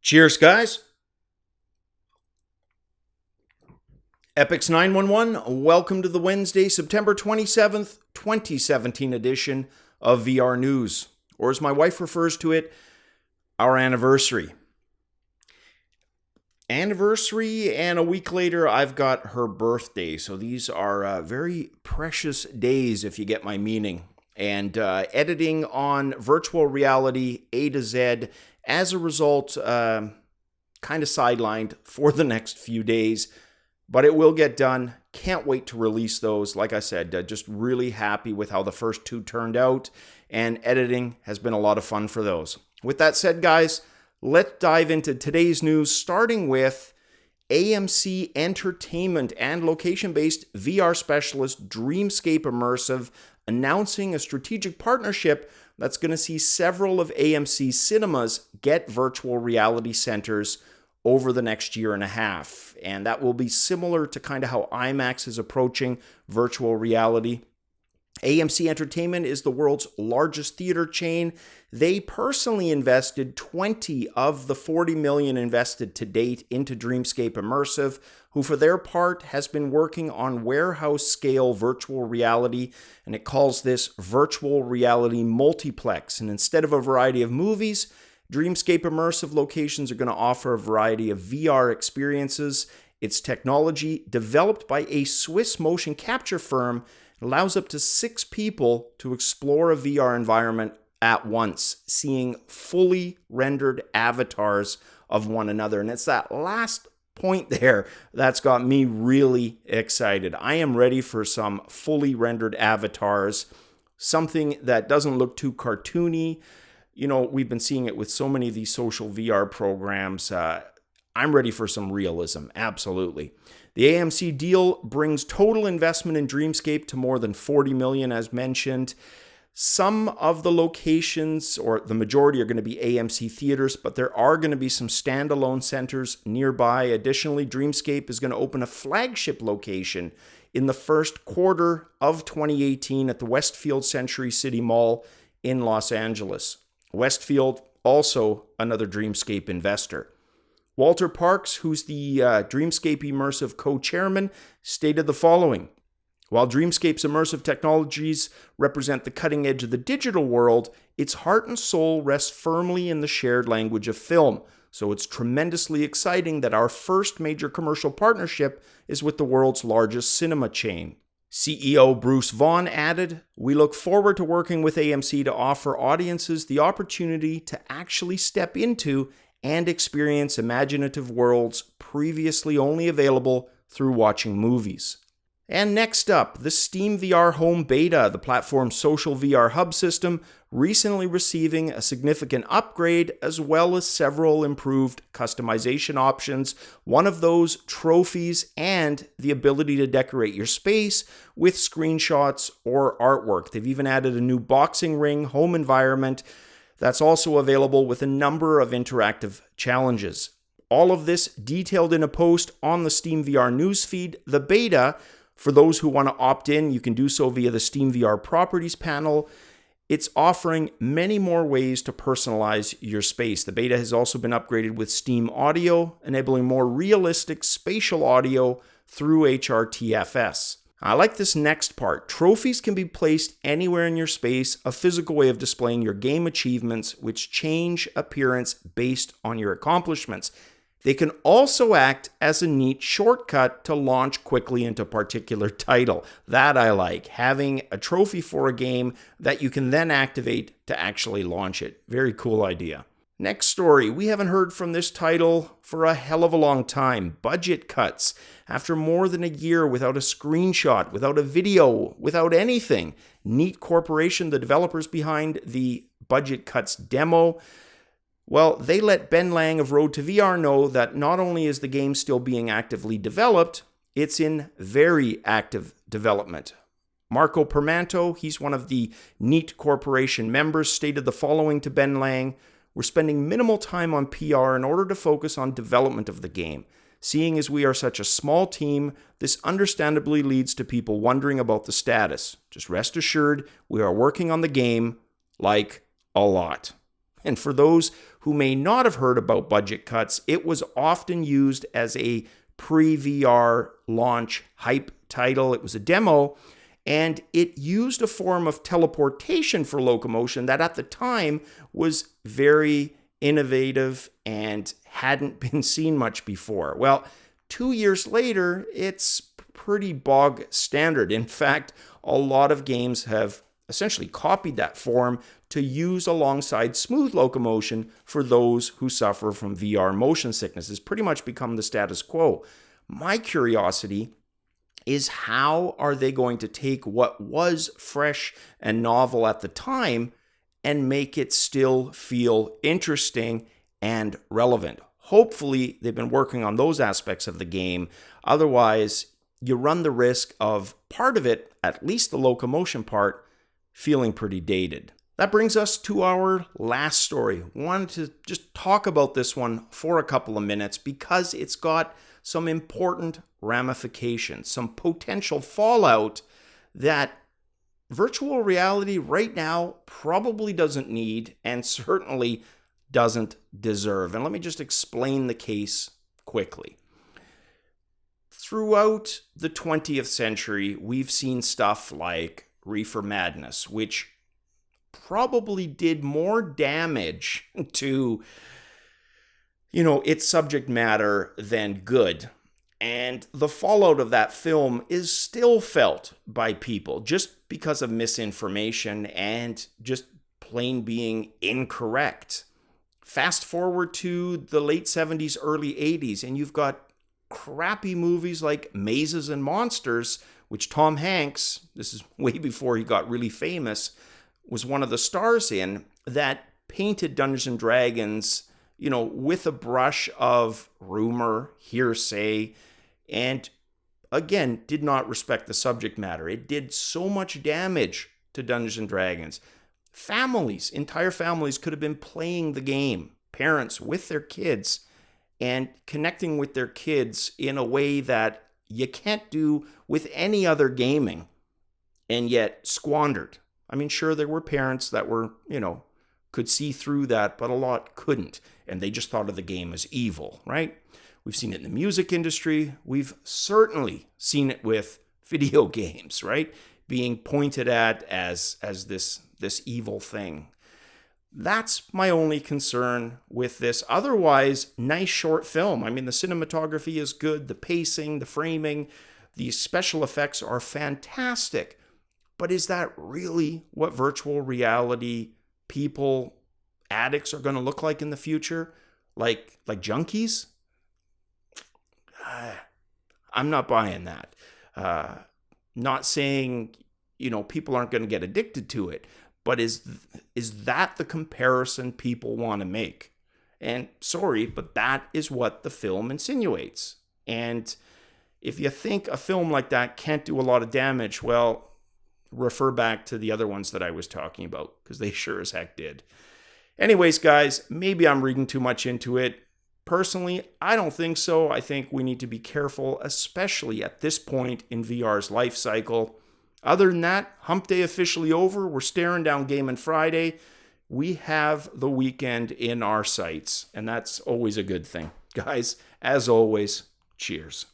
Cheers, guys. Epix 911, welcome to the Wednesday, September 27th, 2017 edition of VR News, or as my wife refers to it, our anniversary. Anniversary, and a week later, I've got her birthday. So these are very precious days, if you get my meaning. And editing on virtual reality A to Z, as a result, kind of sidelined for the next few days. But it will get done. Can't wait to release those. Like I said, just really happy with how the first two turned out. And editing has been a lot of fun for those. With that said, guys, let's dive into today's news, starting with AMC Entertainment and location-based VR specialist Dreamscape Immersive announcing a strategic partnership that's going to see several of AMC's cinemas get virtual reality centers over the next year and a half. And that will be similar to kind of how IMAX is approaching virtual reality. AMC Entertainment is the world's largest theater chain. They personally invested 20 of the $40 million invested to date into Dreamscape Immersive, who for their part has been working on warehouse-scale virtual reality, and it calls this virtual reality multiplex. And instead of a variety of movies, Dreamscape Immersive locations are going to offer a variety of VR experiences. Its technology, developed by a Swiss motion capture firm, allows up to 6 people to explore a VR environment at once, seeing fully rendered avatars of one another. And it's that last point there that's got me really excited. I am ready for some fully rendered avatars, something that doesn't look too cartoony. You know, we've been seeing it with so many of these social VR programs. I'm ready for some realism, absolutely. The AMC deal brings total investment in Dreamscape to more than $40 million, as mentioned. Some of the locations, or the majority, are going to be AMC theaters, but there are going to be some standalone centers nearby. Additionally, Dreamscape is going to open a flagship location in the first quarter of 2018 at the Westfield Century City Mall in Los Angeles. Westfield, also another Dreamscape investor. Walter Parks, who's the Dreamscape Immersive co-chairman, stated the following: "While Dreamscape's immersive technologies represent the cutting edge of the digital world, its heart and soul rests firmly in the shared language of film. So it's tremendously exciting that our first major commercial partnership is with the world's largest cinema chain." CEO Bruce Vaughn added, "We look forward to working with AMC to offer audiences the opportunity to actually step into and experience imaginative worlds previously only available through watching movies." And next up, the SteamVR Home Beta, the platform's social VR hub system, recently receiving a significant upgrade as well as several improved customization options. One of those, trophies and the ability to decorate your space with screenshots or artwork. They've even added a new boxing ring home environment that's also available with a number of interactive challenges. All of this detailed in a post on the SteamVR newsfeed. The beta, for those who want to opt in, you can do so via the SteamVR Properties panel. It's offering many more ways to personalize your space. The beta has also been upgraded with Steam Audio, enabling more realistic spatial audio through HRTFS. I like this next part. Trophies can be placed anywhere in your space, a physical way of displaying your game achievements, which change appearance based on your accomplishments. They can also act as a neat shortcut to launch quickly into a particular title. That I like, having a trophy for a game that you can then activate to actually launch it. Very cool idea. Next story, we haven't heard from this title for a hell of a long time. Budget cuts. After more than a year without a screenshot, without a video, without anything, Neat Corporation, the developers behind the Budget Cuts demo, well, they let Ben Lang of Road to VR know that not only is the game still being actively developed, it's in very active development. Marco Permanto, he's one of the Neat Corporation members, stated the following to Ben Lang: "We're spending minimal time on PR in order to focus on development of the game. Seeing as we are such a small team, this understandably leads to people wondering about the status. Just rest assured, we are working on the game, like, a lot." And for those who may not have heard about budget cuts, it was often used as a pre-VR launch hype title. It was a demo, and it used a form of teleportation for locomotion that at the time was very innovative and hadn't been seen much before. Well, 2 years later, it's pretty bog standard. In fact, a lot of games have essentially copied that form to use alongside smooth locomotion for those who suffer from VR motion sickness. It's pretty much become the status quo. My curiosity is, how are they going to take what was fresh and novel at the time and make it still feel interesting and relevant? Hopefully, they've been working on those aspects of the game. Otherwise, you run the risk of part of it, at least the locomotion part, feeling pretty dated. That brings us to our last story. Wanted to just talk about this one for a couple of minutes because it's got some important ramifications, some potential fallout that virtual reality right now probably doesn't need and certainly doesn't deserve. And let me just explain the case quickly. Throughout the 20th century, we've seen stuff like Reefer Madness, which probably did more damage to, its subject matter than good. And the fallout of that film is still felt by people just because of misinformation and just plain being incorrect. Fast forward to the late 70s, early 80s, and you've got crappy movies like Mazes and Monsters, which Tom Hanks, this is way before he got really famous, was one of the stars in, that painted Dungeons and Dragons, with a brush of rumor, hearsay, and again, did not respect the subject matter. It did so much damage to Dungeons and Dragons. Families, entire families could have been playing the game, parents with their kids, and connecting with their kids in a way that you can't do with any other gaming, and yet squandered. I mean, sure, there were parents that were, could see through that, but a lot couldn't. And they just thought of the game as evil, right? We've seen it in the music industry. We've certainly seen it with video games, right? Being pointed at as this evil thing. That's my only concern with this. Otherwise, nice short film. I mean, the cinematography is good, the pacing, the framing, the special effects are fantastic. But is that really what virtual reality people, addicts, are going to look like in the future? Like junkies? I'm not buying that. Not saying, people aren't going to get addicted to it. But is that the comparison people want to make? And sorry, but that is what the film insinuates. And if you think a film like that can't do a lot of damage, well, refer back to the other ones that I was talking about, because they sure as heck did. Anyways, guys, maybe I'm reading too much into it. Personally, I don't think so. I think we need to be careful, especially at this point in VR's life cycle. Other than that, hump day officially over. We're staring down Game & Friday. We have the weekend in our sights, and that's always a good thing. Guys, as always, cheers.